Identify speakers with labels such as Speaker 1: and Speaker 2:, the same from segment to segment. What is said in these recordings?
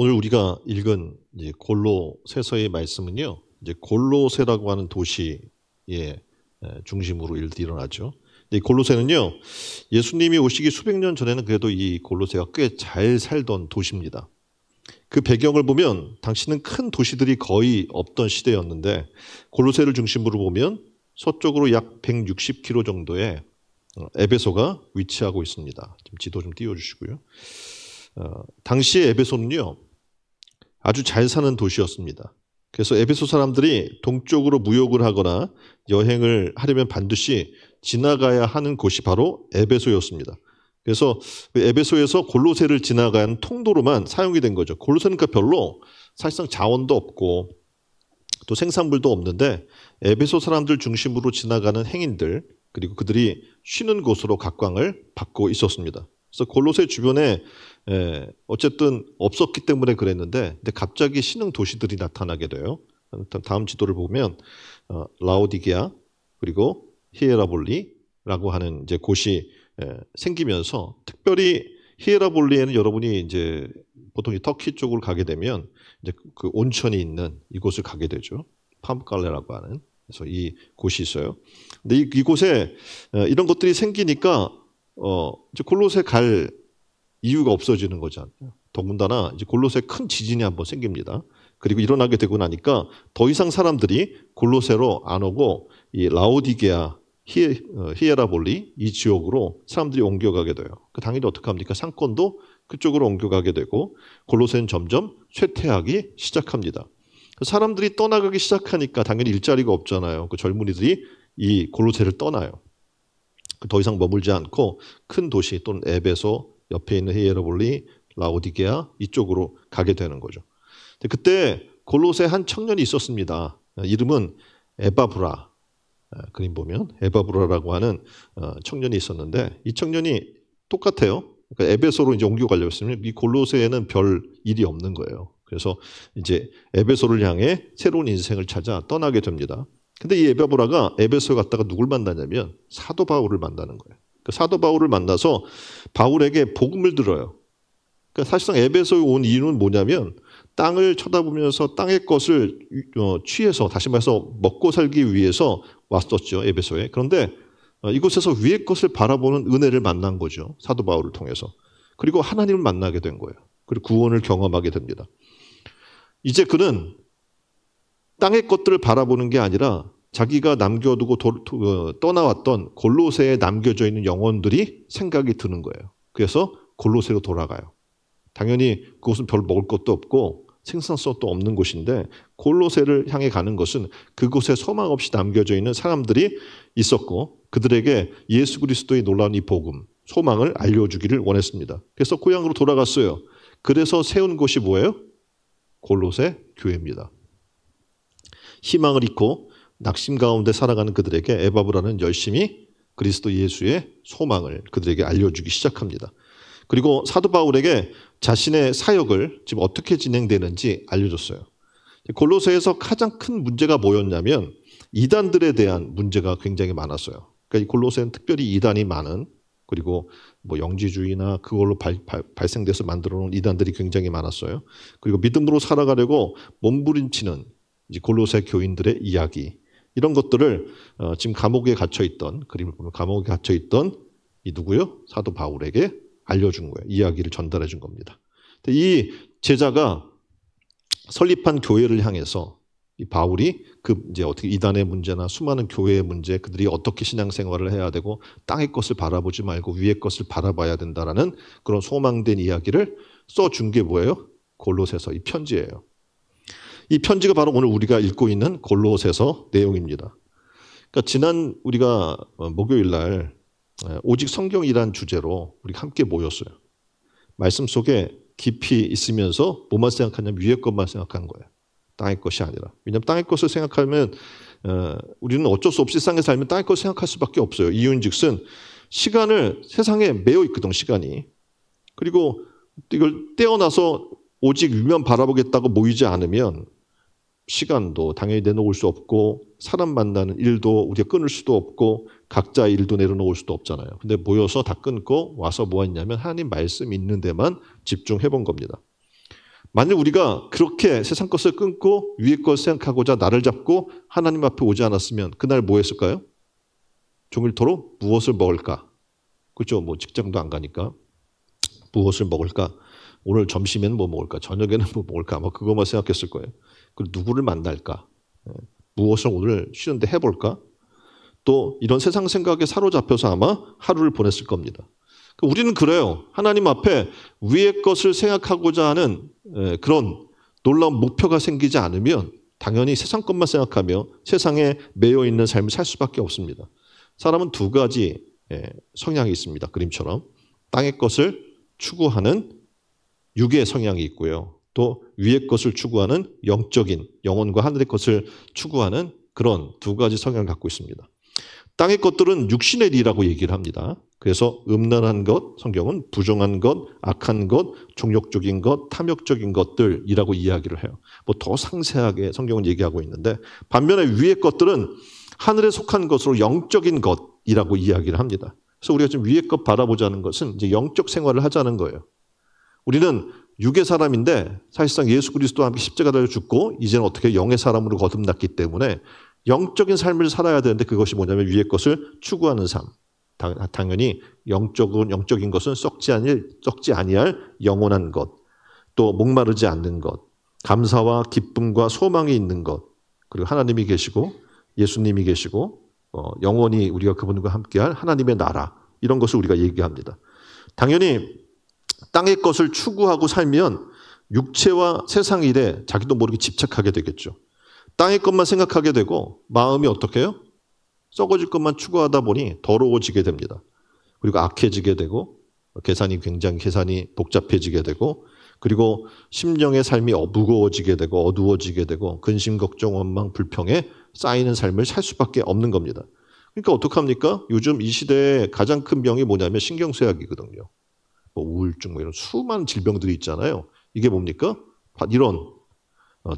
Speaker 1: 오늘 우리가 읽은 이제 골로새서의 말씀은요, 이제 골로새라고 하는 도시의 중심으로 일어나죠. 이 골로새는요, 예수님이 오시기 수백 년 전에는 그래도 이 골로새가 꽤 잘 살던 도시입니다. 그 배경을 보면 당시는 큰 도시들이 거의 없던 시대였는데 골로새를 중심으로 보면 서쪽으로 약 160km 정도의 에베소가 위치하고 있습니다. 좀 지도 좀 띄워주시고요. 당시의 에베소는요, 아주 잘 사는 도시였습니다. 그래서 에베소 사람들이 동쪽으로 무역을 하거나 여행을 하려면 반드시 지나가야 하는 곳이 바로 에베소였습니다. 그래서 에베소에서 골로새를 지나가야 하는 통도로만 사용이 된 거죠. 골로새는 그러니까 별로 사실상 자원도 없고 또 생산물도 없는데 에베소 사람들 중심으로 지나가는 행인들 그리고 그들이 쉬는 곳으로 각광을 받고 있었습니다. 그래서 골로새 주변에 어쨌든 없었기 때문에 그랬는데 근데 갑자기 신흥 도시들이 나타나게 돼요. 다음 지도를 보면 라오디게아 그리고 히에라볼리라고 하는 이제 곳이 생기면서 특별히 히에라볼리에는 여러분이 이제 보통 이 터키 쪽으로 가게 되면 이제 그 온천이 있는 이곳을 가게 되죠. 팜갈레라고 하는 그래서 이 곳이 있어요. 근데 이곳에 이런 것들이 생기니까 이제 골로새 갈 이유가 없어지는 거잖아요. 더군다나 이제 골로새 큰 지진이 한번 생깁니다. 그리고 일어나게 되고 나니까 더 이상 사람들이 골로새로 안 오고 이 라오디게아, 히에라볼리 이 지역으로 사람들이 옮겨가게 돼요. 당연히 어떻게 합니까? 상권도 그쪽으로 옮겨가게 되고 골로새는 점점 쇠퇴하기 시작합니다. 사람들이 떠나가기 시작하니까 당연히 일자리가 없잖아요. 그 젊은이들이 이 골로새를 떠나요. 더 이상 머물지 않고 큰 도시 또는 에베소 옆에 있는 히에라볼리, 라오디게아 이쪽으로 가게 되는 거죠. 그때 골로새 한 청년이 있었습니다. 이름은 에바브라. 그림 보면 에바브라라고 하는 청년이 있었는데 이 청년이 똑같아요. 그러니까 에베소로 이제 옮겨가려고 했으면 이 골로새에는 별 일이 없는 거예요. 그래서 이제 에베소를 향해 새로운 인생을 찾아 떠나게 됩니다. 근데 이 에바브라가 에베소에 갔다가 누굴 만나냐면 사도 바울을 만나는 거예요. 그 사도 바울을 만나서 바울에게 복음을 들어요. 그러니까 사실상 에베소에 온 이유는 뭐냐면 땅을 쳐다보면서 땅의 것을 취해서 다시 말해서 먹고 살기 위해서 왔었죠. 에베소에. 그런데 이곳에서 위의 것을 바라보는 은혜를 만난 거죠. 사도 바울을 통해서. 그리고 하나님을 만나게 된 거예요. 그리고 구원을 경험하게 됩니다. 이제 그는 땅의 것들을 바라보는 게 아니라 자기가 남겨두고 떠나왔던 골로새에 남겨져 있는 영혼들이 생각이 드는 거예요. 그래서 골로새로 돌아가요. 당연히 그곳은 별 먹을 것도 없고 생산성도 없는 곳인데 골로새를 향해 가는 것은 그곳에 소망 없이 남겨져 있는 사람들이 있었고 그들에게 예수 그리스도의 놀라운 이 복음, 소망을 알려주기를 원했습니다. 그래서 고향으로 돌아갔어요. 그래서 세운 곳이 뭐예요? 골로새 교회입니다. 희망을 잃고 낙심 가운데 살아가는 그들에게 에바브라는 열심히 그리스도 예수의 소망을 그들에게 알려주기 시작합니다. 그리고 사도 바울에게 자신의 사역을 지금 어떻게 진행되는지 알려줬어요. 골로새에서 가장 큰 문제가 뭐였냐면 이단들에 대한 문제가 굉장히 많았어요. 그러니까 이 골로새는 특별히 이단이 많은 그리고 뭐 영지주의나 그걸로 발생돼서 만들어 놓은 이단들이 굉장히 많았어요. 그리고 믿음으로 살아가려고 몸부림치는 이제 골로새 교인들의 이야기 이런 것들을 지금 감옥에 갇혀있던 그림을 보면 감옥에 갇혀있던 이 누구요? 사도 바울에게 알려준 거예요. 이야기를 전달해 준 겁니다. 이 제자가 설립한 교회를 향해서 이 바울이 그 이제 어떻게 이단의 문제나 수많은 교회의 문제, 그들이 어떻게 신앙생활을 해야 되고 땅의 것을 바라보지 말고 위의 것을 바라봐야 된다라는 그런 소망된 이야기를 써준 게 뭐예요? 골로새서 이 편지예요. 이 편지가 바로 오늘 우리가 읽고 있는 골로새서 내용입니다. 그러니까 지난 우리가 목요일 날 오직 성경이란 주제로 우리 함께 모였어요. 말씀 속에 깊이 있으면서 뭐만 생각하냐면 위의 것만 생각한 거예요. 땅의 것이 아니라. 왜냐하면 땅의 것을 생각하면 우리는 어쩔 수 없이 세상에 살면 땅의 것을 생각할 수밖에 없어요. 이유인즉슨 시간을 세상에 매여 있거든 시간이. 그리고 이걸 떼어놔서 오직 위만 바라보겠다고 모이지 않으면 시간도 당연히 내놓을 수 없고 사람 만나는 일도 우리가 끊을 수도 없고 각자의 일도 내려놓을 수도 없잖아요. 근데 모여서 다 끊고 와서 뭐 했냐면 하나님 말씀 있는 데만 집중해 본 겁니다. 만약 우리가 그렇게 세상 것을 끊고 위의 것을 생각하고자 나를 잡고 하나님 앞에 오지 않았으면 그날 뭐 했을까요? 종일토록 무엇을 먹을까? 그렇죠? 뭐 직장도 안 가니까 무엇을 먹을까? 오늘 점심에는 뭐 먹을까? 저녁에는 뭐 먹을까? 아마 그것만 생각했을 거예요. 그리고 누구를 만날까? 무엇을 오늘 쉬는데 해볼까? 또 이런 세상 생각에 사로잡혀서 아마 하루를 보냈을 겁니다. 우리는 그래요. 하나님 앞에 위의 것을 생각하고자 하는 그런 놀라운 목표가 생기지 않으면 당연히 세상 것만 생각하며 세상에 매여 있는 삶을 살 수밖에 없습니다. 사람은 두 가지 성향이 있습니다. 그림처럼 땅의 것을 추구하는 육의 성향이 있고요. 또 위의 것을 추구하는 영적인 영혼과 하늘의 것을 추구하는 그런 두 가지 성향을 갖고 있습니다. 땅의 것들은 육신의 일이라고 얘기를 합니다. 그래서 음란한 것, 성경은 부정한 것, 악한 것, 종욕적인 것, 탐욕적인 것들이라고 이야기를 해요. 뭐 더 상세하게 성경은 얘기하고 있는데 반면에 위의 것들은 하늘에 속한 것으로 영적인 것이라고 이야기를 합니다. 그래서 우리가 지금 위의 것 바라보자는 것은 이제 영적 생활을 하자는 거예요. 우리는 육의 사람인데 사실상 예수 그리스도와 함께 십자가 달려 죽고 이제는 어떻게 영의 사람으로 거듭났기 때문에 영적인 삶을 살아야 되는데 그것이 뭐냐면 위의 것을 추구하는 삶. 당연히 영적인 것은 썩지 아니할 영원한 것, 또 목마르지 않는 것, 감사와 기쁨과 소망이 있는 것, 그리고 하나님이 계시고 예수님이 계시고 영원히 우리가 그분과 함께할 하나님의 나라 이런 것을 우리가 얘기합니다. 당연히 땅의 것을 추구하고 살면 육체와 세상 일에 자기도 모르게 집착하게 되겠죠. 땅의 것만 생각하게 되고 마음이 어떻게 해요? 썩어질 것만 추구하다 보니 더러워지게 됩니다. 그리고 악해지게 되고 계산이 복잡해지게 되고 그리고 심령의 삶이 무거워지게 되고 어두워지게 되고 근심, 걱정, 원망, 불평에 쌓이는 삶을 살 수밖에 없는 겁니다. 그러니까 어떡합니까? 요즘 이 시대의 가장 큰 병이 뭐냐면 신경쇠약이거든요. 뭐 우울증 뭐 이런 수많은 질병들이 있잖아요. 이게 뭡니까? 이런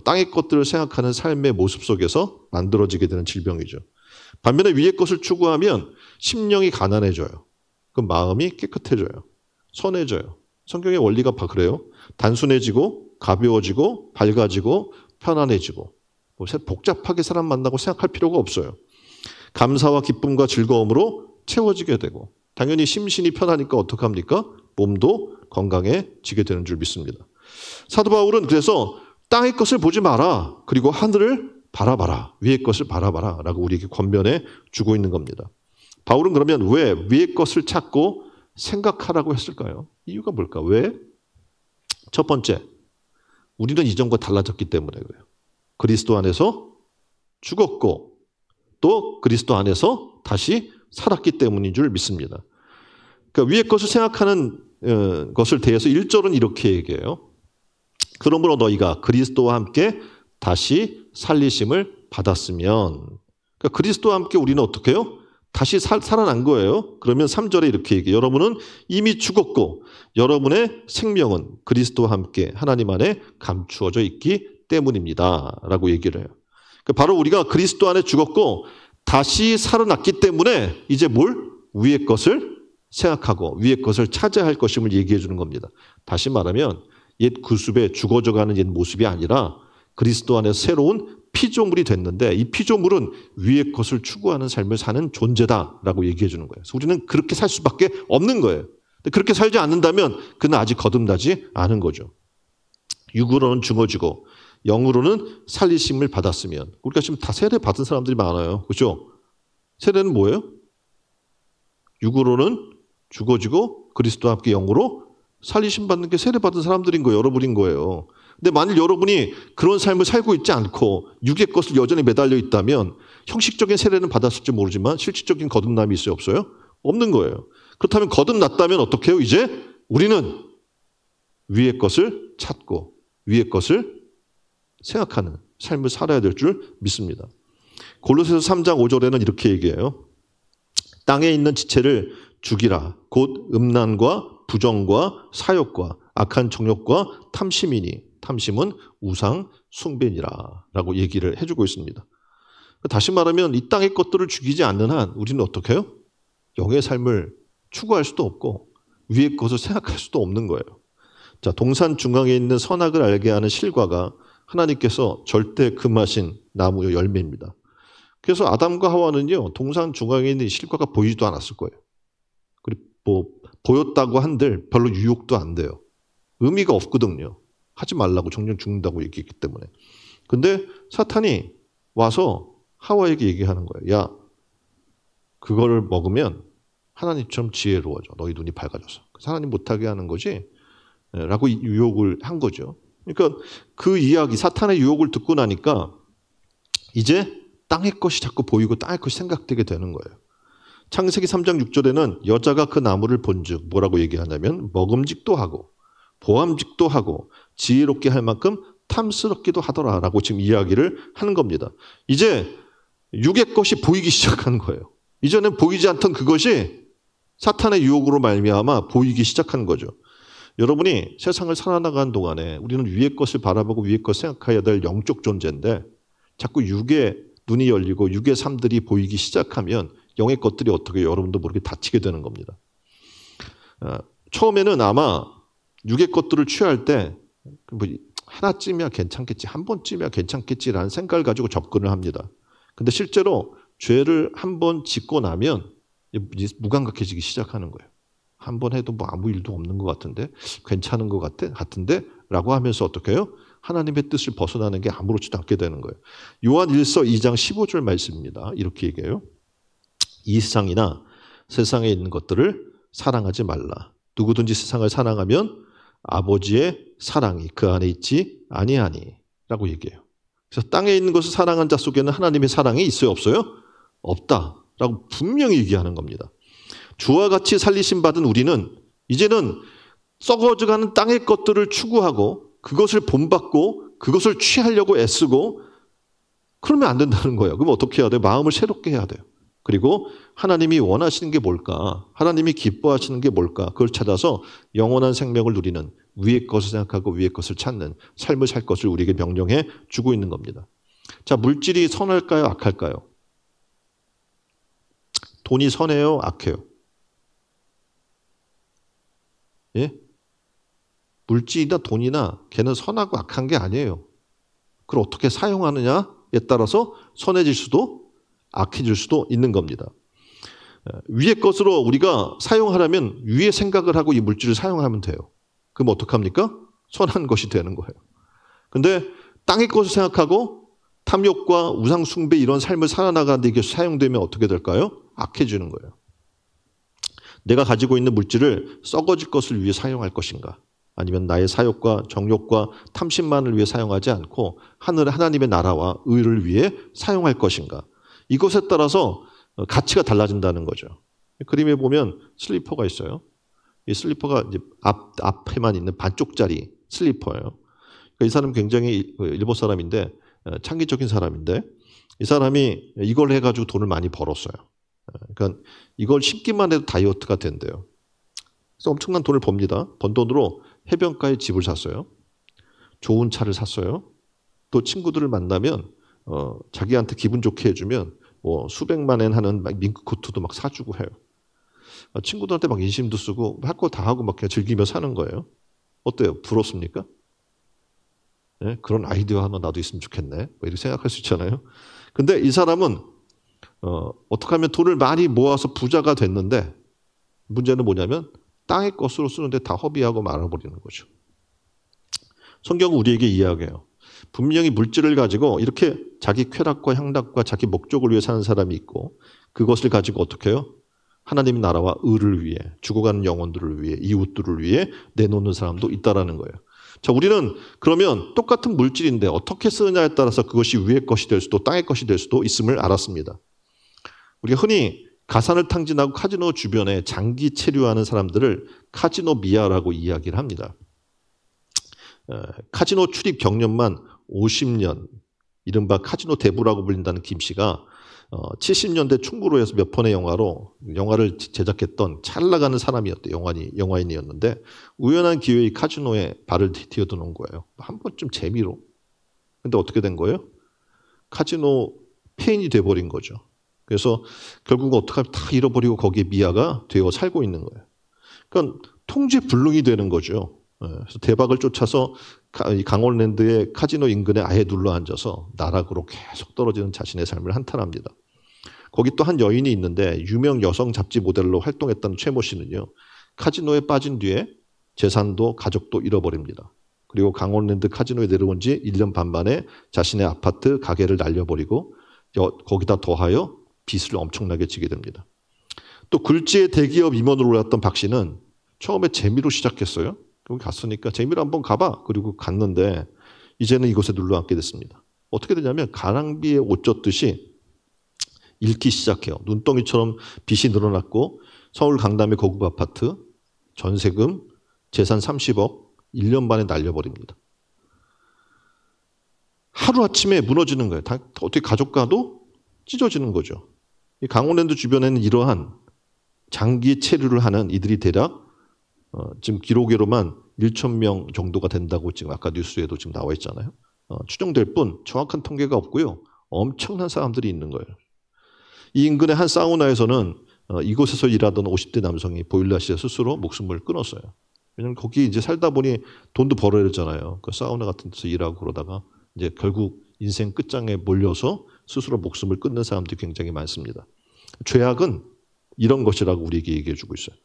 Speaker 1: 땅의 것들을 생각하는 삶의 모습 속에서 만들어지게 되는 질병이죠. 반면에 위의 것을 추구하면 심령이 가난해져요. 그 마음이 깨끗해져요. 선해져요. 성경의 원리가 그래요. 단순해지고 가벼워지고 밝아지고 편안해지고 복잡하게 사람 만나고 생각할 필요가 없어요. 감사와 기쁨과 즐거움으로 채워지게 되고 당연히 심신이 편하니까 어떡합니까? 몸도 건강해지게 되는 줄 믿습니다. 사도 바울은 그래서 땅의 것을 보지 마라. 그리고 하늘을 바라봐라. 위의 것을 바라봐라. 라고 우리에게 권면해 주고 있는 겁니다. 바울은 그러면 왜 위의 것을 찾고 생각하라고 했을까요? 이유가 뭘까? 왜? 첫 번째, 우리는 이전과 달라졌기 때문에 그래요. 그리스도 안에서 죽었고 또 그리스도 안에서 다시 살았기 때문인 줄 믿습니다. 그러니까 위의 것을 생각하는 것을 대해서 1절은 이렇게 얘기해요. 그러므로 너희가 그리스도와 함께 다시 살리심을 받았으면 그러니까 그리스도와 함께 우리는 어떻게 해요? 다시 살아난 거예요. 그러면 3절에 이렇게 얘기해요. 여러분은 이미 죽었고 여러분의 생명은 그리스도와 함께 하나님 안에 감추어져 있기 때문입니다. 라고 얘기를 해요. 그러니까 바로 우리가 그리스도 안에 죽었고 다시 살아났기 때문에 이제 위의 것을 생각하고 위의 것을 찾아야 할 것임을 얘기해 주는 겁니다. 다시 말하면 옛 구습에 죽어져가는 옛 모습이 아니라 그리스도 안에서 새로운 피조물이 됐는데 이 피조물은 위의 것을 추구하는 삶을 사는 존재다라고 얘기해 주는 거예요. 그래서 우리는 그렇게 살 수밖에 없는 거예요. 근데 그렇게 살지 않는다면 그는 아직 거듭나지 않은 거죠. 육으로는 죽어지고 영으로는 살리심을 받았으면 우리가 지금 다 세례 받은 사람들이 많아요. 그렇죠? 세례는 뭐예요? 육으로는 죽어지고 그리스도와 함께 영으로 살리심 받는 게 세례 받은 사람들인 거예요. 여러분인 거예요. 근데 만일 여러분이 그런 삶을 살고 있지 않고 육의 것을 여전히 매달려 있다면 형식적인 세례는 받았을지 모르지만 실질적인 거듭남이 있어요? 없어요? 없는 거예요. 그렇다면 거듭났다면 어떻게 해요? 이제 우리는 위의 것을 찾고 위의 것을 생각하는 삶을 살아야 될 줄 믿습니다. 골로새서 3장 5절에는 이렇게 얘기해요. 땅에 있는 지체를 죽이라. 곧 음란과 부정과 사욕과 악한 정욕과 탐심이니 탐심은 우상 숭배니라 라고 얘기를 해주고 있습니다. 다시 말하면 이 땅의 것들을 죽이지 않는 한 우리는 어떻게 해요? 영의 삶을 추구할 수도 없고 위의 것을 생각할 수도 없는 거예요. 자, 동산 중앙에 있는 선악을 알게 하는 실과가 하나님께서 절대 금하신 나무의 열매입니다. 그래서 아담과 하와는요, 동산 중앙에 있는 실과가 보이지도 않았을 거예요. 그리고 뭐 보였다고 한들 별로 유혹도 안 돼요. 의미가 없거든요. 하지 말라고 정령 죽는다고 얘기했기 때문에. 근데 사탄이 와서 하와에게 얘기하는 거예요. 야, 그거를 먹으면 하나님처럼 지혜로워져. 너희 눈이 밝아져서. 하나님 못하게 하는 거지? 라고 유혹을 한 거죠. 그러니까 그 이야기, 사탄의 유혹을 듣고 나니까 이제 땅의 것이 자꾸 보이고 땅의 것이 생각되게 되는 거예요. 창세기 3장 6절에는 여자가 그 나무를 본즉 뭐라고 얘기하냐면 먹음직도 하고 보암직도 하고 지혜롭게 할 만큼 탐스럽기도 하더라라고 지금 이야기를 하는 겁니다. 이제 육의 것이 보이기 시작한 거예요. 이전엔 보이지 않던 그것이 사탄의 유혹으로 말미암아 보이기 시작한 거죠. 여러분이 세상을 살아나가는 동안에 우리는 위의 것을 바라보고 위의 것을 생각해야 될 영적 존재인데 자꾸 육의 눈이 열리고 육의 삶들이 보이기 시작하면 영의 것들이 어떻게 여러분도 모르게 다치게 되는 겁니다. 처음에는 아마 육의 것들을 취할 때 뭐 하나쯤이야 괜찮겠지, 한 번쯤이야 괜찮겠지라는 생각을 가지고 접근을 합니다. 근데 실제로 죄를 한 번 짓고 나면 무감각해지기 시작하는 거예요. 한 번 해도 뭐 아무 일도 없는 것 같은데 괜찮은 것 같은데 라고 하면서 어떻게 해요? 하나님의 뜻을 벗어나는 게 아무렇지도 않게 되는 거예요. 요한 1서 2장 15절 말씀입니다. 이렇게 얘기해요. 이 세상이나 세상에 있는 것들을 사랑하지 말라. 누구든지 세상을 사랑하면 아버지의 사랑이 그 안에 있지 아니하니 라고 얘기해요. 그래서 땅에 있는 것을 사랑한 자 속에는 하나님의 사랑이 있어요 없어요? 없다라고 분명히 얘기하는 겁니다. 주와 같이 살리심 받은 우리는 이제는 썩어져가는 땅의 것들을 추구하고 그것을 본받고 그것을 취하려고 애쓰고 그러면 안 된다는 거예요. 그럼 어떻게 해야 돼요? 마음을 새롭게 해야 돼요. 그리고 하나님이 원하시는 게 뭘까? 하나님이 기뻐하시는 게 뭘까? 그걸 찾아서 영원한 생명을 누리는 위의 것을 생각하고 위의 것을 찾는 삶을 살 것을 우리에게 명령해 주고 있는 겁니다. 자, 물질이 선할까요? 악할까요? 돈이 선해요? 악해요? 예? 물질이나 돈이나 걔는 선하고 악한 게 아니에요. 그걸 어떻게 사용하느냐에 따라서 선해질 수도 악해질 수도 있는 겁니다. 위의 것으로 우리가 사용하려면 위의 생각을 하고 이 물질을 사용하면 돼요. 그럼 어떡합니까? 선한 것이 되는 거예요. 근데 땅의 것을 생각하고 탐욕과 우상 숭배 이런 삶을 살아나가는데 이게 사용되면 어떻게 될까요? 악해지는 거예요. 내가 가지고 있는 물질을 썩어질 것을 위해 사용할 것인가? 아니면 나의 사욕과 정욕과 탐심만을 위해 사용하지 않고 하나님의 나라와 의를 위해 사용할 것인가? 이것에 따라서 가치가 달라진다는 거죠. 그림에 보면 슬리퍼가 있어요. 이 슬리퍼가 이제 앞에만 있는 반쪽짜리 슬리퍼예요. 이 사람은 굉장히 일본 사람인데 창의적인 사람인데 이 사람이 이걸 해가지고 돈을 많이 벌었어요. 그러니까 이걸 신기만 해도 다이어트가 된대요. 그래서 엄청난 돈을 법니다. 번 돈으로 해변가에 집을 샀어요. 좋은 차를 샀어요. 또 친구들을 만나면 자기한테 기분 좋게 해주면 뭐 수백만 엔 하는 밍크 코트도 막 사주고 해요. 친구들한테 막 인심도 쓰고 할 거 다 하고 막 그냥 즐기며 사는 거예요. 어때요? 부럽습니까? 네? 그런 아이디어 하나 나도 있으면 좋겠네. 뭐 이렇게 생각할 수 있잖아요. 근데 이 사람은 어떻게 하면 돈을 많이 모아서 부자가 됐는데 문제는 뭐냐면 땅의 것으로 쓰는데 다 허비하고 말아버리는 거죠. 성경은 우리에게 이야기해요. 분명히 물질을 가지고 이렇게 자기 쾌락과 향락과 자기 목적을 위해 사는 사람이 있고 그것을 가지고 어떻게 해요? 하나님의 나라와 의를 위해 죽어가는 영혼들을 위해 이웃들을 위해 내놓는 사람도 있다라는 거예요. 자, 우리는 그러면 똑같은 물질인데 어떻게 쓰느냐에 따라서 그것이 위의 것이 될 수도 땅의 것이 될 수도 있음을 알았습니다. 우리가 흔히 가산을 탕진하고 카지노 주변에 장기 체류하는 사람들을 카지노 미아라고 이야기를 합니다. 카지노 출입 경력만 50년, 이른바 카지노 대부라고 불린다는 김 씨가 70년대 충무로에서 몇 편의 영화를 제작했던 잘 나가는 사람이었대요. 영화인이었는데 우연한 기회에 카지노에 발을 디뎌놓은 거예요. 한 번쯤 재미로. 근데 어떻게 된 거예요? 카지노 폐인이 돼버린 거죠. 그래서 결국은 어떻게 하면 다 잃어버리고 거기에 미아가 되어 살고 있는 거예요. 그러니까 통제불능이 되는 거죠. 그래서 대박을 쫓아서 이 강원랜드의 카지노 인근에 아예 눌러 앉아서 나락으로 계속 떨어지는 자신의 삶을 한탄합니다. 거기 또 한 여인이 있는데 유명 여성 잡지 모델로 활동했던 최모 씨는요. 카지노에 빠진 뒤에 재산도 가족도 잃어버립니다. 그리고 강원랜드 카지노에 내려온 지 1년 반 만에 자신의 아파트, 가게를 날려버리고 거기다 더하여 빚을 엄청나게 지게 됩니다. 또 굴지의 대기업 임원으로 올랐던 박 씨는 처음에 재미로 시작했어요. 거기 갔으니까 재미로 한번 가봐. 그리고 갔는데 이제는 이곳에 눌러앉게 됐습니다. 어떻게 되냐면 가랑비에 옷 젖듯이 잃기 시작해요. 눈덩이처럼 빚이 늘어났고 서울 강남의 고급 아파트, 전세금, 재산 30억, 1년 만에 날려버립니다. 하루아침에 무너지는 거예요. 어떻게 가족과도 찢어지는 거죠. 이 강원랜드 주변에는 이러한 장기 체류를 하는 이들이 대략 지금 기록으로만 1,000명 정도가 된다고 지금 아까 뉴스에도 지금 나와 있잖아요. 추정될 뿐 정확한 통계가 없고요. 엄청난 사람들이 있는 거예요. 이 인근의 한 사우나에서는 이곳에서 일하던 50대 남성이 보일러실에 스스로 목숨을 끊었어요. 왜냐면 거기 이제 살다 보니 돈도 벌어야 되잖아요. 그 사우나 같은 데서 일하고 그러다가 이제 결국 인생 끝장에 몰려서 스스로 목숨을 끊는 사람들이 굉장히 많습니다. 죄악은 이런 것이라고 우리에게 얘기해 주고 있어요.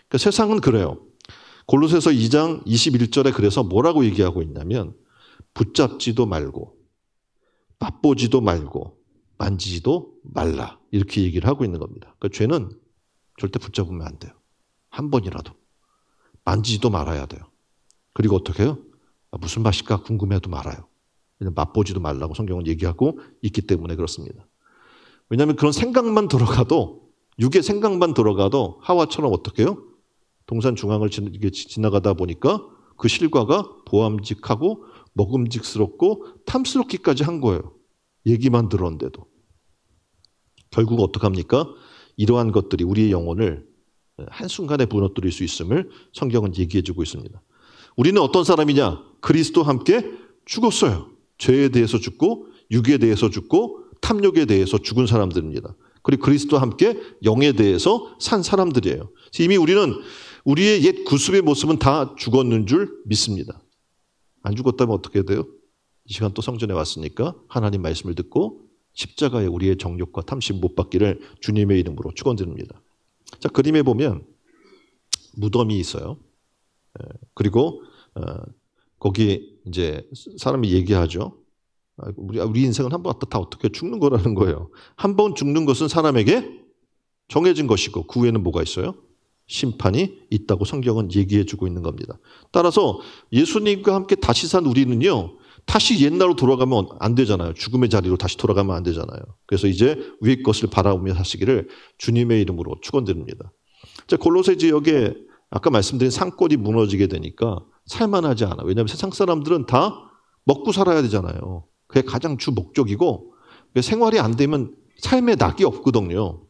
Speaker 1: 그러니까 세상은 그래요. 골로새서 2장 21절에 그래서 뭐라고 얘기하고 있냐면 붙잡지도 말고 맛보지도 말고 만지지도 말라 이렇게 얘기를 하고 있는 겁니다. 그러니까 죄는 절대 붙잡으면 안 돼요. 한 번이라도. 만지지도 말아야 돼요. 그리고 어떻게 해요? 무슨 맛일까 궁금해도 말아요. 맛보지도 말라고 성경은 얘기하고 있기 때문에 그렇습니다. 왜냐하면 그런 생각만 들어가도 육의 생각만 들어가도 하와처럼 어떻게 해요? 동산 중앙을 지나가다 보니까 그 실과가 보암직하고 먹음직스럽고 탐스럽기까지 한 거예요. 얘기만 들었는데도. 결국 어떡합니까? 이러한 것들이 우리의 영혼을 한순간에 무너뜨릴 수 있음을 성경은 얘기해 주고 있습니다. 우리는 어떤 사람이냐? 그리스도와 함께 죽었어요. 죄에 대해서 죽고 육에 대해서 죽고 탐욕에 대해서 죽은 사람들입니다. 그리고 그리스도와 함께 영에 대해서 산 사람들이에요. 이미 우리는 우리의 옛 구습의 모습은 다 죽었는 줄 믿습니다. 안 죽었다면 어떻게 돼요? 이 시간 또 성전에 왔으니까 하나님 말씀을 듣고 십자가에 우리의 정욕과 탐심 못 받기를 주님의 이름으로 축원드립니다. 자, 그림에 보면 무덤이 있어요. 그리고 거기 이제 사람이 얘기하죠. 우리 인생은 한 번 왔다 다 어떻게 죽는 거라는 거예요. 한 번 죽는 것은 사람에게 정해진 것이고 그 후에는 뭐가 있어요? 심판이 있다고 성경은 얘기해 주고 있는 겁니다. 따라서 예수님과 함께 다시 산 우리는요. 다시 옛날로 돌아가면 안 되잖아요. 죽음의 자리로 다시 돌아가면 안 되잖아요. 그래서 이제 위의 것을 바라보며 사시기를 주님의 이름으로 축원드립니다. 자, 골로새 지역에 아까 말씀드린 산골이 무너지게 되니까 살만하지 않아. 왜냐하면 세상 사람들은 다 먹고 살아야 되잖아요. 그게 가장 주 목적이고 생활이 안 되면 삶에 낙이 없거든요.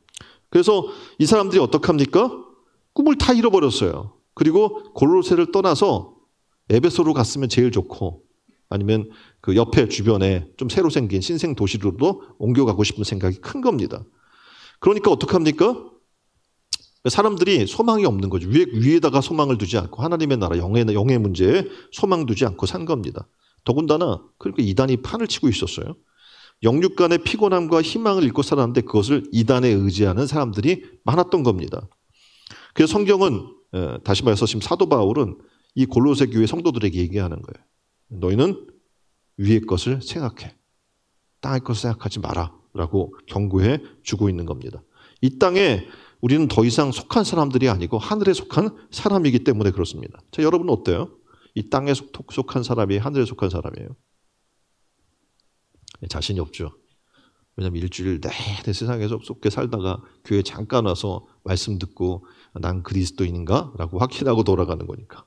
Speaker 1: 그래서 이 사람들이 어떻게 합니까? 꿈을 다 잃어버렸어요. 그리고 골로새를 떠나서 에베소로 갔으면 제일 좋고 아니면 그 옆에 주변에 좀 새로 생긴 신생 도시로도 옮겨가고 싶은 생각이 큰 겁니다. 그러니까 어떡합니까? 사람들이 소망이 없는 거죠. 위에다가 소망을 두지 않고 하나님의 나라 영의 문제에 소망 두지 않고 산 겁니다. 더군다나 그렇게 이단이 판을 치고 있었어요. 영육 간의 피곤함과 희망을 잃고 살았는데 그것을 이단에 의지하는 사람들이 많았던 겁니다. 그래서 성경은 다시 말해서 지금 사도 바울은 이 골로새 교회 성도들에게 얘기하는 거예요. 너희는 위의 것을 생각해. 땅의 것을 생각하지 마라. 라고 경고해 주고 있는 겁니다. 이 땅에 우리는 더 이상 속한 사람들이 아니고 하늘에 속한 사람이기 때문에 그렇습니다. 자, 여러분은 어때요? 이 땅에 속한 사람이 하늘에 속한 사람이에요? 자신이 없죠. 왜냐하면 일주일 내내 세상에서 속게 살다가 교회 잠깐 와서 말씀 듣고 난 그리스도인인가? 라고 확신하고 돌아가는 거니까.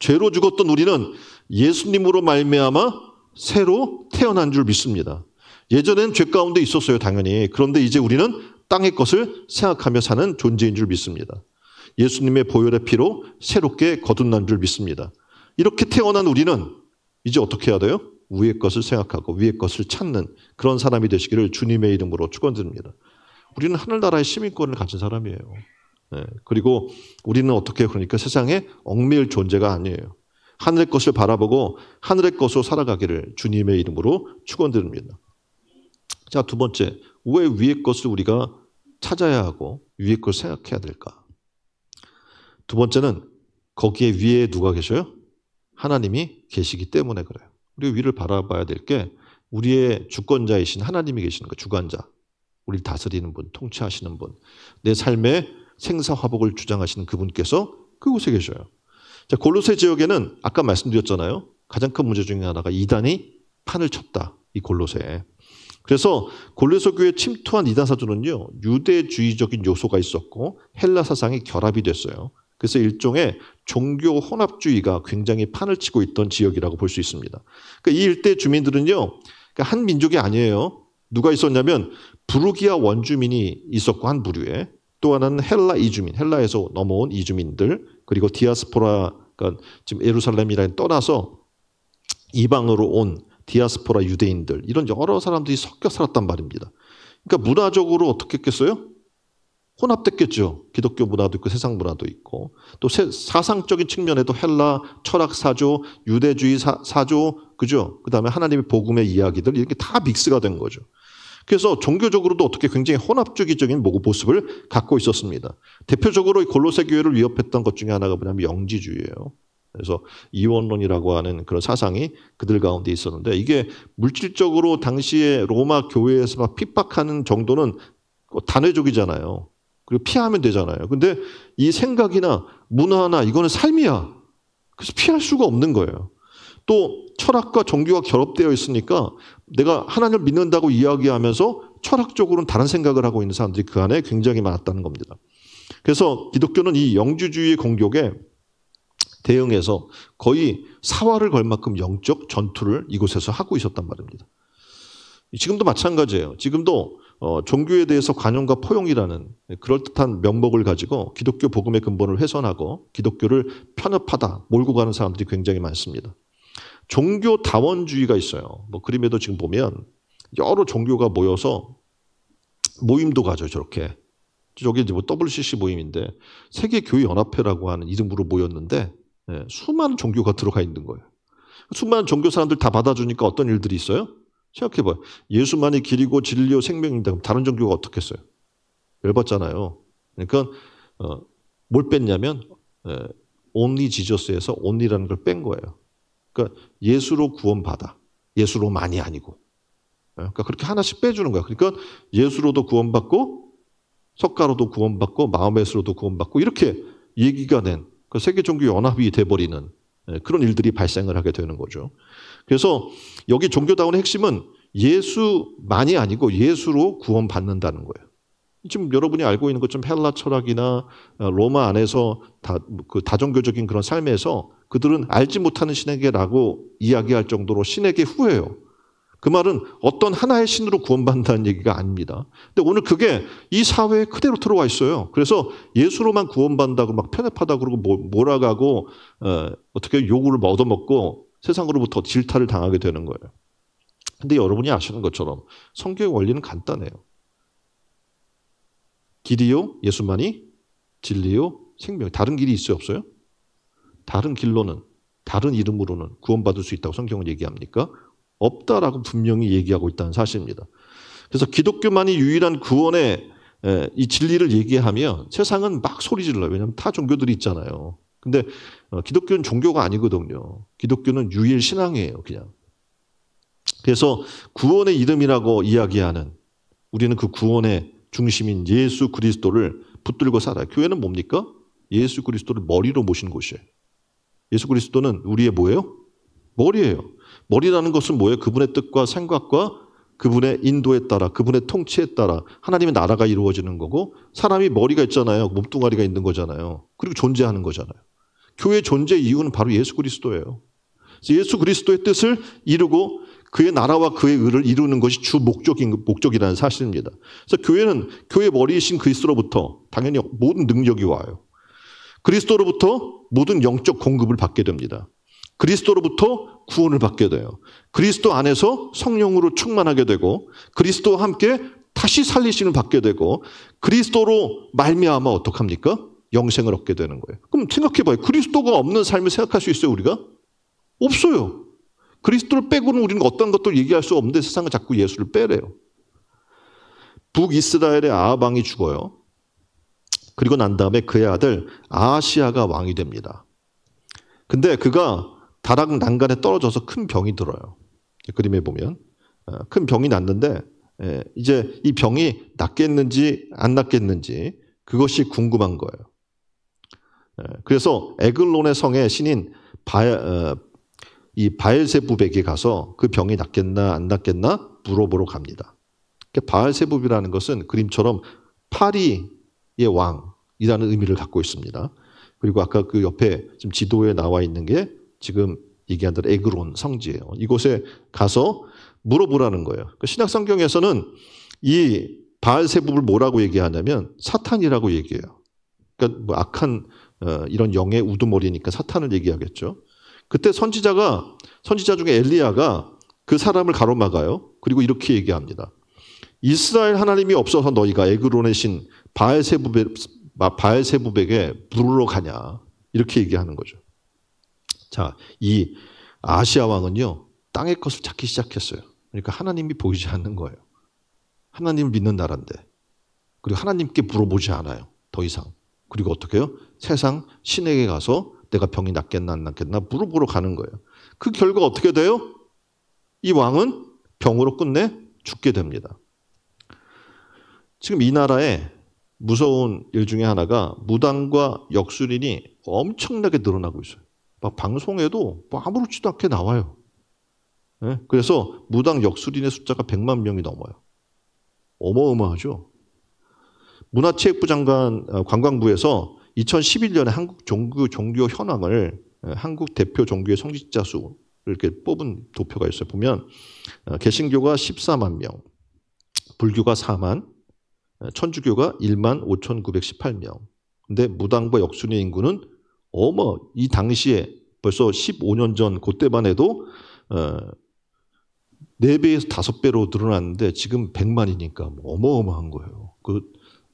Speaker 1: 죄로 죽었던 우리는 예수님으로 말미암아 새로 태어난 줄 믿습니다. 예전엔 죄 가운데 있었어요, 당연히. 그런데 이제 우리는 땅의 것을 생각하며 사는 존재인 줄 믿습니다. 예수님의 보혈의 피로 새롭게 거듭난 줄 믿습니다. 이렇게 태어난 우리는 이제 어떻게 해야 돼요? 위의 것을 생각하고 위의 것을 찾는 그런 사람이 되시기를 주님의 이름으로 축원드립니다. 우리는 하늘나라의 시민권을 가진 사람이에요. 그리고 우리는 어떻게 그러니까 세상에 얽매일 존재가 아니에요. 하늘의 것을 바라보고 하늘의 것으로 살아가기를 주님의 이름으로 축원드립니다. 자, 두 번째, 왜 위의 것을 우리가 찾아야 하고 위의 것을 생각해야 될까? 두 번째는 거기에 위에 누가 계셔요? 하나님이 계시기 때문에 그래요. 우리가 위를 바라봐야 될 게 우리의 주권자이신 하나님이 계시는 거예요. 주관자. 우리를 다스리는 분, 통치하시는 분. 내 삶의 생사화복을 주장하시는 그분께서 그곳에 계셔요. 자, 골로새 지역에는 아까 말씀드렸잖아요. 가장 큰 문제 중에 하나가 이단이 판을 쳤다. 이 골로새에. 그래서 골로새 교회에 침투한 이단 사조는요, 유대주의적인 요소가 있었고 헬라 사상이 결합이 됐어요. 그래서 일종의 종교 혼합주의가 굉장히 판을 치고 있던 지역이라고 볼 수 있습니다. 그러니까 이 일대 주민들은요, 그러니까 한 민족이 아니에요. 누가 있었냐면 부르기아 원주민이 있었고 한 부류에, 또 하나는 헬라 이주민, 헬라에서 넘어온 이주민들, 그리고 디아스포라, 그러니까 지금 예루살렘이라는 떠나서 이방으로 온 디아스포라 유대인들, 이런 여러 사람들이 섞여 살았단 말입니다. 그러니까 문화적으로 어떻게 했겠어요? 혼합됐겠죠. 기독교 문화도 있고 세상 문화도 있고, 또 사상적인 측면에도 헬라 철학 사조, 유대주의 사조, 그죠? 그 다음에 하나님의 복음의 이야기들, 이렇게 다 믹스가 된 거죠. 그래서 종교적으로도 어떻게 굉장히 혼합주의적인 모습을 갖고 있었습니다. 대표적으로 골로새 교회를 위협했던 것 중에 하나가 뭐냐면 영지주의예요. 그래서 이원론이라고 하는 그런 사상이 그들 가운데 있었는데, 이게 물질적으로 당시에 로마 교회에서 막 핍박하는 정도는 단회적이잖아요. 그리고 피하면 되잖아요. 근데 이 생각이나 문화나 이거는 삶이야. 그래서 피할 수가 없는 거예요. 또 철학과 종교가 결합되어 있으니까 내가 하나님을 믿는다고 이야기하면서 철학적으로는 다른 생각을 하고 있는 사람들이 그 안에 굉장히 많았다는 겁니다. 그래서 기독교는 이 영주주의의 공격에 대응해서 거의 사활을 걸 만큼 영적 전투를 이곳에서 하고 있었단 말입니다. 지금도 마찬가지예요. 지금도 종교에 대해서 관용과 포용이라는 그럴듯한 명목을 가지고 기독교 복음의 근본을 훼손하고 기독교를 편협하다 몰고 가는 사람들이 굉장히 많습니다. 종교 다원주의가 있어요. 뭐 그림에도 지금 보면 여러 종교가 모여서 모임도 가죠. 저렇게. 저게 뭐 WCC 모임인데 세계교회연합회라고 하는 이름으로 모였는데 수많은 종교가 들어가 있는 거예요. 수많은 종교 사람들 다 받아주니까 어떤 일들이 있어요? 생각해봐요. 예수만이 길이고 진리요 생명입니다. 그럼 다른 종교가 어떻겠어요? 열받잖아요. 그러니까 뭘 뺐냐면 only Jesus에서 only라는 걸 뺀 거예요. 그러니까 예수로 구원받아. 예수로만이 아니고. 그러니까 그렇게 하나씩 빼주는 거야. 그러니까 예수로도 구원받고 석가로도 구원받고 마음에서로도 구원받고 이렇게 얘기가 된 세계종교연합이 돼버리는 그런 일들이 발생을 하게 되는 거죠. 그래서 여기 종교다운의 핵심은 예수만이 아니고 예수로 구원받는다는 거예요. 지금 여러분이 알고 있는 것처럼 헬라 철학이나 로마 안에서 그 다종교적인 그런 삶에서 그들은 알지 못하는 신에게라고 이야기할 정도로 신에게 후회해요. 그 말은 어떤 하나의 신으로 구원받는다는 얘기가 아닙니다. 근데 오늘 그게 이 사회에 그대로 들어와 있어요. 그래서 예수로만 구원받는다고 막 편협하다고 그러고 몰아가고 어떻게 요구를 얻어먹고 세상으로부터 질타를 당하게 되는 거예요. 근데 여러분이 아시는 것처럼 성경의 원리는 간단해요. 길이요, 예수만이, 진리요, 생명. 다른 길이 있어요, 없어요? 다른 길로는, 다른 이름으로는 구원받을 수 있다고 성경은 얘기합니까? 없다라고 분명히 얘기하고 있다는 사실입니다. 그래서 기독교만이 유일한 구원의 이 진리를 얘기하면 세상은 막 소리 질러요. 왜냐하면 타 종교들이 있잖아요. 근데 기독교는 종교가 아니거든요. 기독교는 유일 신앙이에요, 그냥. 그래서 구원의 이름이라고 이야기하는 우리는 그 구원의 중심인 예수 그리스도를 붙들고 살아요. 교회는 뭡니까? 예수 그리스도를 머리로 모신 곳이에요. 예수 그리스도는 우리의 뭐예요? 머리예요. 머리라는 것은 뭐예요? 그분의 뜻과 생각과 그분의 인도에 따라, 그분의 통치에 따라 하나님의 나라가 이루어지는 거고, 사람이 머리가 있잖아요. 몸뚱아리가 있는 거잖아요. 그리고 존재하는 거잖아요. 교회의 존재 이유는 바로 예수 그리스도예요. 그래서 예수 그리스도의 뜻을 이루고 그의 나라와 그의 의를 이루는 것이 주 목적이라는 사실입니다. 그래서 교회는 교회의 머리이신 그리스도로부터 당연히 모든 능력이 와요. 그리스도로부터 모든 영적 공급을 받게 됩니다. 그리스도로부터 구원을 받게 돼요. 그리스도 안에서 성령으로 충만하게 되고 그리스도와 함께 다시 살리심을 받게 되고 그리스도로 말미암아 어떡합니까? 영생을 얻게 되는 거예요. 그럼 생각해봐요. 그리스도가 없는 삶을 생각할 수 있어요, 우리가? 없어요. 그리스도를 빼고는 우리는 어떤 것도 얘기할 수 없는데 세상은 자꾸 예수를 빼래요. 북이스라엘의 아합 왕이 죽어요. 그리고 난 다음에 그의 아들 아하시야가 왕이 됩니다. 근데 그가 다락 난간에 떨어져서 큰 병이 들어요. 그림에 보면 큰 병이 났는데 이제 이 병이 낫겠는지 안 낫겠는지 그것이 궁금한 거예요. 그래서 에글론의 성의 신인 이 바엘세붑에게 가서 그 병이 낫겠나 안 낫겠나 물어보러 갑니다. 바엘세붑이라는 것은 그림처럼 파리의 왕이라는 의미를 갖고 있습니다. 그리고 아까 그 옆에 지금 지도에 나와 있는 게 지금 얘기한 대로 에그론 성지예요. 이곳에 가서 물어보라는 거예요. 신약 성경에서는 이 바알세붑을 뭐라고 얘기하냐면 사탄이라고 얘기해요. 그러니까 뭐 악한 이런 영의 우두머리니까 사탄을 얘기하겠죠. 그때 선지자 중에 엘리야가 그 사람을 가로막아요. 그리고 이렇게 얘기합니다. 이스라엘 하나님이 없어서 너희가 에그론의 신 바알세붑에게 부르러 가냐 이렇게 얘기하는 거죠. 자, 이 아시아 왕은요 땅의 것을 찾기 시작했어요. 그러니까 하나님이 보이지 않는 거예요. 하나님을 믿는 나라인데 그리고 하나님께 물어보지 않아요. 더 이상. 그리고 어떻게 해요? 세상 신에게 가서 내가 병이 낫겠나 안 낫겠나 물어보러 가는 거예요. 그 결과 어떻게 돼요? 이 왕은 병으로 끝내 죽게 됩니다. 지금 이 나라에 무서운 일 중에 하나가 무당과 역술인이 엄청나게 늘어나고 있어요. 막 방송에도 뭐 아무렇지도 않게 나와요. 그래서 무당 역술인의 숫자가 100만 명이 넘어요. 어마어마하죠. 문화체육부 장관 관광부에서 2011년에 한국 종교 현황을 한국 대표 종교의 성직자 수를 이렇게 뽑은 도표가 있어요. 보면 개신교가 14만 명, 불교가 4만, 천주교가 1만 5,918명. 근데 무당과 역술인 인구는 이 당시에 벌써 15년 전 그때만 해도 4배에서 5배로 늘어났는데 지금 100만이니까 어마어마한 거예요. 그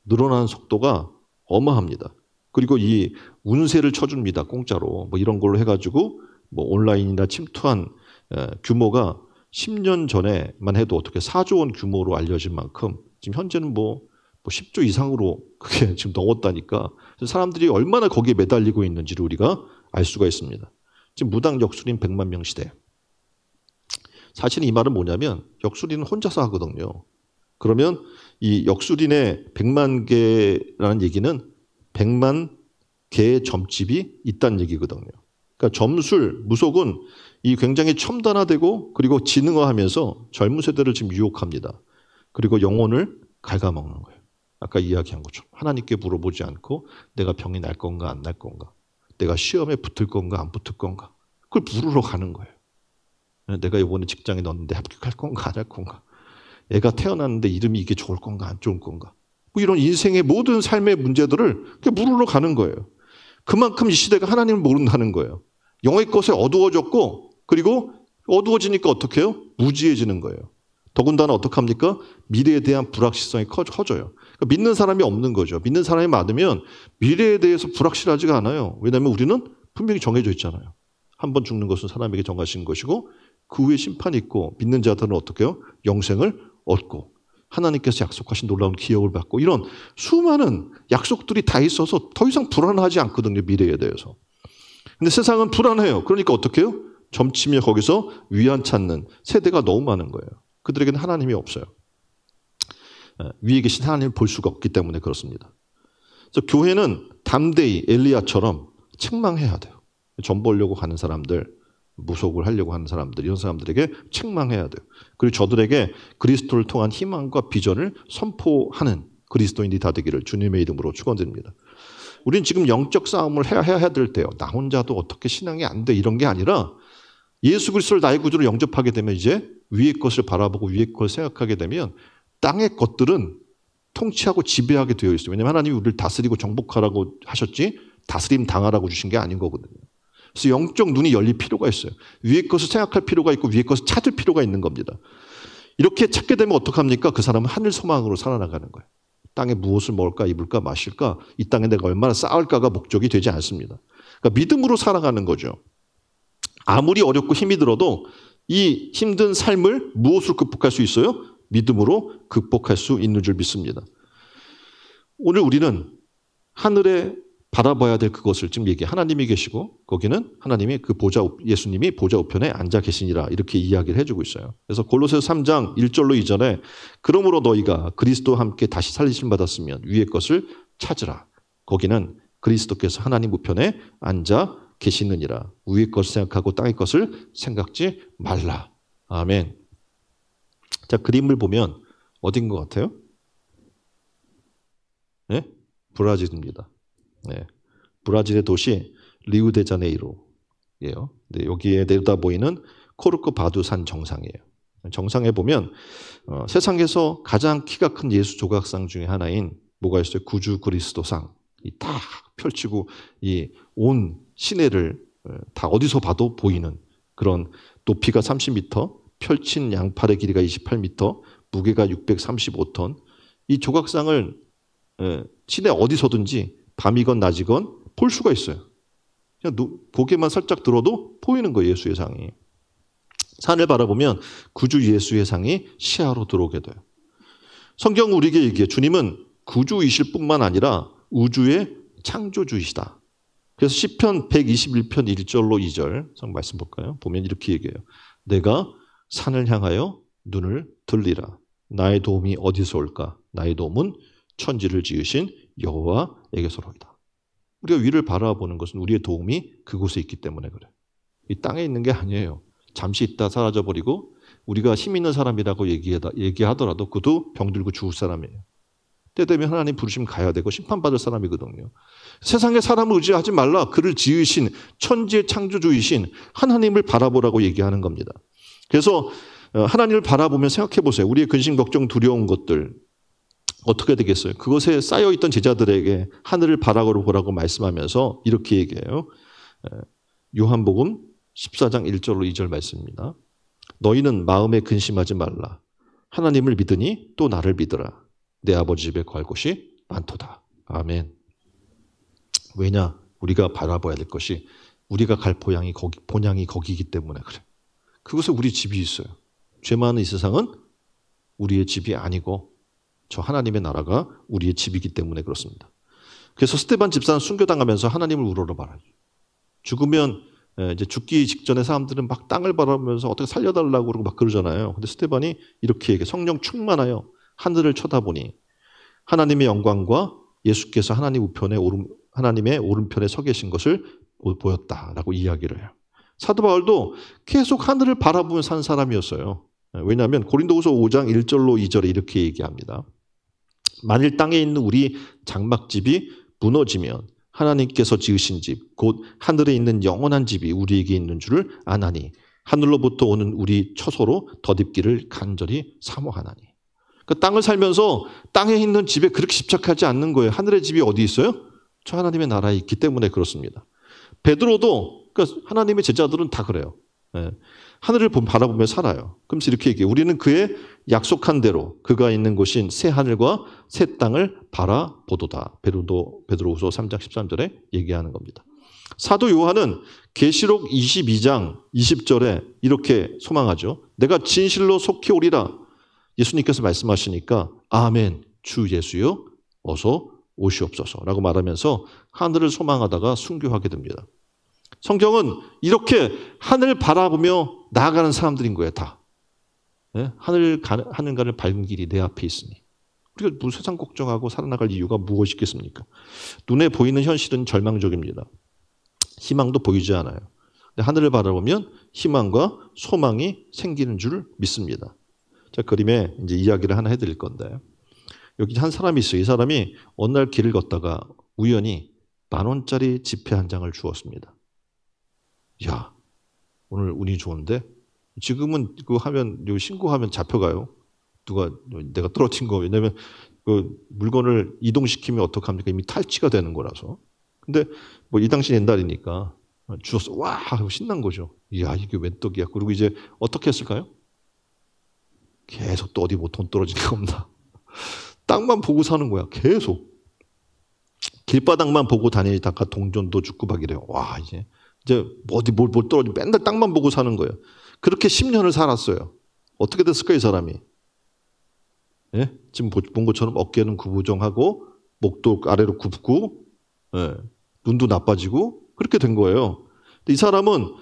Speaker 1: 늘어나는 속도가 어마합니다. 그리고 이 운세를 쳐줍니다. 공짜로. 뭐 이런 걸로 해가지고 뭐 온라인이나 침투한 규모가 10년 전에만 해도 어떻게 4조 원 규모로 알려진 만큼 지금 현재는 뭐 10조 이상으로 그게 지금 넘었다니까 사람들이 얼마나 거기에 매달리고 있는지를 우리가 알 수가 있습니다. 지금 무당 역술인 100만 명 시대. 사실 이 말은 뭐냐면 역술인은 혼자서 하거든요. 그러면 이 역술인의 100만 개라는 얘기는 100만 개의 점집이 있다는 얘기거든요. 그러니까 점술, 무속은 이 굉장히 첨단화되고 그리고 지능화하면서 젊은 세대를 지금 유혹합니다. 그리고 영혼을 갉아먹는 거예요. 아까 이야기한 것처럼 하나님께 물어보지 않고 내가 병이 날 건가 안 날 건가, 내가 시험에 붙을 건가 안 붙을 건가, 그걸 물으러 가는 거예요. 내가 이번에 직장에 넣었는데 합격할 건가 안 할 건가, 애가 태어났는데 이름이 이게 좋을 건가 안 좋을 건가, 뭐 이런 인생의 모든 삶의 문제들을 물으러 가는 거예요. 그만큼 이 시대가 하나님을 모른다는 거예요. 영의 것에 어두워졌고 그리고 어두워지니까 어떻게 해요? 무지해지는 거예요. 더군다나 어떡합니까? 미래에 대한 불확실성이 커져요. 그러니까 믿는 사람이 없는 거죠. 믿는 사람이 많으면 미래에 대해서 불확실하지가 않아요. 왜냐하면 우리는 분명히 정해져 있잖아요. 한 번 죽는 것은 사람에게 정하신 것이고 그 후에 심판이 있고 믿는 자들은 어떻게 해요? 영생을 얻고 하나님께서 약속하신 놀라운 기업을 받고 이런 수많은 약속들이 다 있어서 더 이상 불안하지 않거든요. 미래에 대해서. 근데 세상은 불안해요. 그러니까 어떻게 해요? 점치며 거기서 위안 찾는 세대가 너무 많은 거예요. 그들에게는 하나님이 없어요. 위에 계신 하나님을 볼 수가 없기 때문에 그렇습니다. 그래서 교회는 담대히 엘리야처럼 책망해야 돼요. 점 보려고 가는 사람들, 무속을 하려고 하는 사람들, 이런 사람들에게 책망해야 돼요. 그리고 저들에게 그리스도를 통한 희망과 비전을 선포하는 그리스도인이 다 되기를 주님의 이름으로 축원드립니다. 우린 지금 영적 싸움을 해야 될 때요. 나 혼자도 어떻게 신앙이 안 돼 이런 게 아니라 예수 그리스도를 나의 구주로 영접하게 되면 이제 위의 것을 바라보고 위의 것을 생각하게 되면 땅의 것들은 통치하고 지배하게 되어 있어요. 왜냐하면 하나님이 우리를 다스리고 정복하라고 하셨지 다스림 당하라고 주신 게 아닌 거거든요. 그래서 영적 눈이 열릴 필요가 있어요. 위의 것을 생각할 필요가 있고 위의 것을 찾을 필요가 있는 겁니다. 이렇게 찾게 되면 어떡합니까? 그 사람은 하늘 소망으로 살아나가는 거예요. 땅에 무엇을 먹을까 입을까 마실까 이 땅에 내가 얼마나 쌓을까가 목적이 되지 않습니다. 그러니까 믿음으로 살아가는 거죠. 아무리 어렵고 힘이 들어도 이 힘든 삶을 무엇으로 극복할 수 있어요? 믿음으로 극복할 수 있는 줄 믿습니다. 오늘 우리는 하늘에 바라봐야 될 그것을 지금 하나님이 계시고 거기는 하나님이 그 예수님이 보좌 우편에 앉아 계시니라 이렇게 이야기를 해주고 있어요. 그래서 골로새서 3장 1절로 2절에 그러므로 너희가 그리스도와 함께 다시 살리심 받았으면 위의 것을 찾으라. 거기는 그리스도께서 하나님 우편에 앉아 계시느니라. 위의 것을 생각하고 땅의 것을 생각지 말라. 아멘. 자, 그림을 보면 어딘 것 같아요? 네? 브라질입니다. 네. 브라질의 도시 리우데자네이로예요. 네, 여기에 내려다 보이는 코르코바두 산 정상이에요. 정상에 보면 세상에서 가장 키가 큰 예수 조각상 중에 하나인 뭐가 있어요? 구주 그리스도상. 딱 펼치고 이 온 시내를 다 어디서 봐도 보이는 그런 높이가 30m, 펼친 양팔의 길이가 28m, 무게가 635톤. 이 조각상을 시내 어디서든지 밤이건 낮이건 볼 수가 있어요. 그냥 고개만 살짝 들어도 보이는 거예요. 예수의 상이. 산을 바라보면 구주 예수의 상이 시야로 들어오게 돼요. 성경은 우리에게 얘기해요. 주님은 구주이실 뿐만 아니라 우주의 창조주이시다. 그래서 시편 121편 1절로 2절 말씀 볼까요? 보면 이렇게 얘기해요. 내가 산을 향하여 눈을 들리라. 나의 도움이 어디서 올까? 나의 도움은 천지를 지으신 여호와에게서로이다. 우리가 위를 바라보는 것은 우리의 도움이 그곳에 있기 때문에 그래요. 이 땅에 있는 게 아니에요. 잠시 있다 사라져버리고 우리가 힘 있는 사람이라고 얘기하더라도 그도 병들고 죽을 사람이에요. 때 되면 하나님 부르시면 가야 되고 심판받을 사람이거든요. 세상에 사람을 의지하지 말라. 그를 지으신 천지의 창조주이신 하나님을 바라보라고 얘기하는 겁니다. 그래서 하나님을 바라보면 생각해 보세요. 우리의 근심, 걱정, 두려운 것들 어떻게 되겠어요? 그것에 쌓여있던 제자들에게 하늘을 바라보라고 말씀하면서 이렇게 얘기해요. 요한복음 14장 1절로 2절 말씀입니다. 너희는 마음에 근심하지 말라. 하나님을 믿으니 또 나를 믿으라. 내 아버지 집에 거할 곳이 많도다. 아멘. 왜냐? 우리가 바라봐야 될 것이 우리가 갈 본향이 거기이기 때문에 그래. 그곳에 우리 집이 있어요. 죄 많은 이 세상은 우리의 집이 아니고 저 하나님의 나라가 우리의 집이기 때문에 그렇습니다. 그래서 스데반 집사는 순교당하면서 하나님을 우러러 말하죠. 죽으면 이제 죽기 직전에 사람들은 막 땅을 바라보면서 어떻게 살려달라고 그러고 막 그러잖아요. 근데 스데반이 이렇게 얘기해. 성령 충만하여 하늘을 쳐다보니 하나님의 영광과 예수께서 하나님의 오른편에 서 계신 것을 보였다라고 이야기를 해요. 사도 바울도 계속 하늘을 바라보며 산 사람이었어요. 왜냐하면 고린도후서 5장 1절로 2절에 이렇게 얘기합니다. 만일 땅에 있는 우리 장막집이 무너지면 하나님께서 지으신 집, 곧 하늘에 있는 영원한 집이 우리에게 있는 줄을 아나니 하늘로부터 오는 우리 처소로 덧입기를 간절히 사모하나니. 그 땅을 살면서 땅에 있는 집에 그렇게 집착하지 않는 거예요. 하늘의 집이 어디 있어요? 저 하나님의 나라에 있기 때문에 그렇습니다. 베드로도 그러니까 하나님의 제자들은 다 그래요. 하늘을 바라보며 살아요. 그러면서 이렇게 얘기해요. 우리는 그의 약속한 대로 그가 있는 곳인 새 하늘과 새 땅을 바라보도다. 베드로후서 3장 13절에 얘기하는 겁니다. 사도 요한은 계시록 22장 20절에 이렇게 소망하죠. 내가 진실로 속히 오리라. 예수님께서 말씀하시니까 아멘 주 예수여 어서 오시옵소서라고 말하면서 하늘을 소망하다가 순교하게 됩니다. 성경은 이렇게 하늘 바라보며 나아가는 사람들인 거예요. 다. 하늘가를 밝은 길이 내 앞에 있으니. 우리가 무슨 세상 걱정하고 살아나갈 이유가 무엇이 있겠습니까? 눈에 보이는 현실은 절망적입니다. 희망도 보이지 않아요. 근데 하늘을 바라보면 희망과 소망이 생기는 줄 믿습니다. 자, 그림에 이제 이야기를 하나 해드릴 건데 여기 한 사람이 있어요. 이 사람이 어느 날 길을 걷다가 우연히 10,000원짜리 지폐 한 장을 주었습니다. 야, 오늘 운이 좋은데 지금은 그거 하면 여기 신고하면 잡혀가요. 누가 내가 떨어진 거 왜냐면 그 물건을 이동시키면 어떡합니까? 이미 탈취가 되는 거라서. 근데 뭐 이 당시 옛날이니까 주웠어. 와 하고 신난 거죠. 이야 이게 웬 떡이야. 그리고 이제 어떻게 했을까요? 계속 또 어디 뭐 돈 떨어지는 거 없나. 땅만 보고 사는 거야. 계속. 길바닥만 보고 다니다가 동전도 죽고 막 이래요. 와 이제 이제 어디 뭘 떨어지고 맨날 땅만 보고 사는 거예요. 그렇게 10년을 살았어요. 어떻게 됐을까 이 사람이? 예? 지금 본 것처럼 어깨는 구부정하고 목도 아래로 굽고 예. 눈도 나빠지고 그렇게 된 거예요. 근데 이 사람은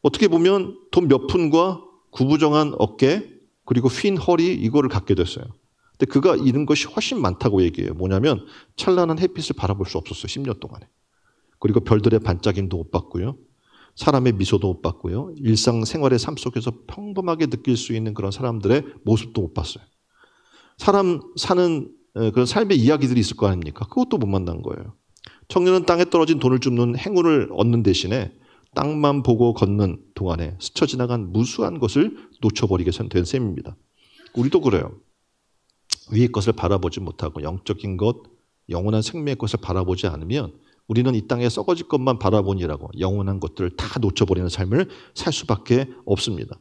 Speaker 1: 어떻게 보면 돈 몇 푼과 구부정한 어깨 그리고 휜 허리 이거를 갖게 됐어요. 근데 그가 잃은 것이 훨씬 많다고 얘기해요. 뭐냐면 찬란한 햇빛을 바라볼 수 없었어요. 10년 동안에. 그리고 별들의 반짝임도 못 봤고요. 사람의 미소도 못 봤고요. 일상생활의 삶 속에서 평범하게 느낄 수 있는 그런 사람들의 모습도 못 봤어요. 사람 사는 그런 삶의 이야기들이 있을 거 아닙니까? 그것도 못 만난 거예요. 청년은 땅에 떨어진 돈을 줍는 행운을 얻는 대신에 땅만 보고 걷는 동안에 스쳐 지나간 무수한 것을 놓쳐버리게 된 셈입니다. 우리도 그래요. 위의 것을 바라보지 못하고 영적인 것, 영원한 생명의 것을 바라보지 않으면 우리는 이 땅에 썩어질 것만 바라보니라고 영원한 것들을 다 놓쳐버리는 삶을 살 수밖에 없습니다.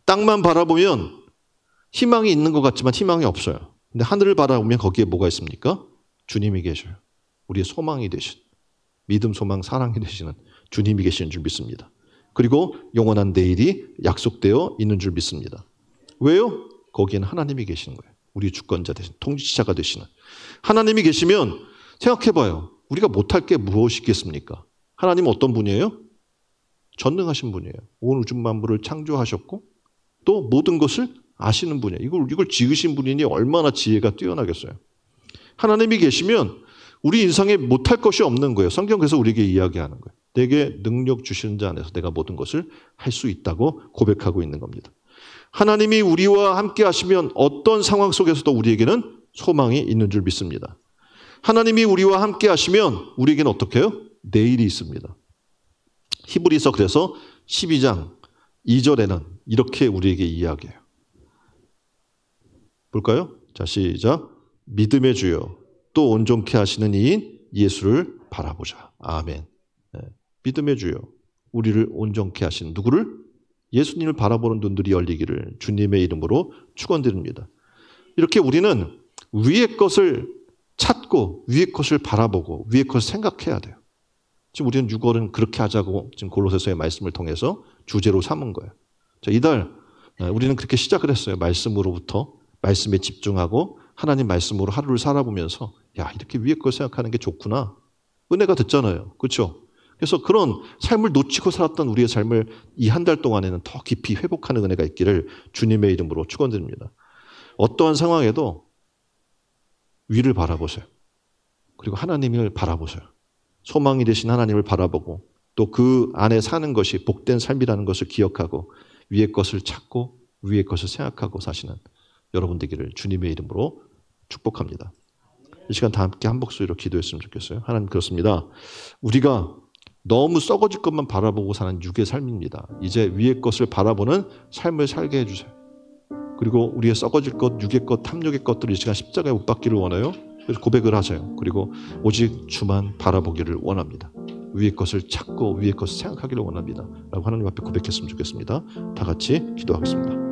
Speaker 1: 땅만 바라보면 희망이 있는 것 같지만 희망이 없어요. 근데 하늘을 바라보면 거기에 뭐가 있습니까? 주님이 계셔요. 우리의 소망이 되신, 믿음, 소망, 사랑이 되시는 주님이 계시는 줄 믿습니다. 그리고 영원한 내일이 약속되어 있는 줄 믿습니다. 왜요? 거기에는 하나님이 계시는 거예요. 우리 주권자 되신, 통치자가 되시는. 하나님이 계시면 생각해봐요. 우리가 못할 게 무엇이겠습니까? 하나님은 어떤 분이에요? 전능하신 분이에요. 온 우주 만물을 창조하셨고 또 모든 것을 아시는 분이에요. 이걸 지으신 분이니 얼마나 지혜가 뛰어나겠어요. 하나님이 계시면 우리 인생에 못할 것이 없는 거예요. 성경 그래서 우리에게 이야기하는 거예요. 내게 능력 주시는 자 안에서 내가 모든 것을 할 수 있다고 고백하고 있는 겁니다. 하나님이 우리와 함께 하시면 어떤 상황 속에서도 우리에게는 소망이 있는 줄 믿습니다. 하나님이 우리와 함께 하시면 우리에게는 어떻게 해요? 내일이 있습니다. 히브리서 그래서 12장 2절에는 이렇게 우리에게 이야기해요. 볼까요? 자, 시작. 믿음의 주여 또 온전케 하시는 이인 예수를 바라보자. 아멘. 네. 믿음의 주여 우리를 온전케 하시는 누구를? 예수님을 바라보는 눈들이 열리기를 주님의 이름으로 축원드립니다. 이렇게 우리는 위의 것을 찾고 위의 것을 바라보고 위의 것을 생각해야 돼요. 지금 우리는 6월은 그렇게 하자고 지금 골로새서의 말씀을 통해서 주제로 삼은 거예요. 자, 이달 우리는 그렇게 시작을 했어요. 말씀으로부터 말씀에 집중하고 하나님 말씀으로 하루를 살아보면서 야, 이렇게 위의 걸 생각하는 게 좋구나. 은혜가 됐잖아요. 그렇죠? 그래서 그런 삶을 놓치고 살았던 우리의 삶을 이 한 달 동안에는 더 깊이 회복하는 은혜가 있기를 주님의 이름으로 축원드립니다. 어떠한 상황에도 위를 바라보세요. 그리고 하나님을 바라보세요. 소망이 되신 하나님을 바라보고 또 그 안에 사는 것이 복된 삶이라는 것을 기억하고 위의 것을 찾고 위의 것을 생각하고 사시는 여러분 되기를 주님의 이름으로 축복합니다. 이 시간 다 함께 한 목소리로 기도했으면 좋겠어요. 하나님 그렇습니다. 우리가 너무 썩어질 것만 바라보고 사는 육의 삶입니다. 이제 위의 것을 바라보는 삶을 살게 해주세요. 그리고 우리의 썩어질 것, 육의 것, 탐욕의 것들을 이 시간 십자가에 못 박기를 원해요. 그래서 고백을 하세요. 그리고 오직 주만 바라보기를 원합니다. 위의 것을 찾고 위의 것을 생각하기를 원합니다. 라고 하나님 앞에 고백했으면 좋겠습니다. 다 같이 기도하겠습니다.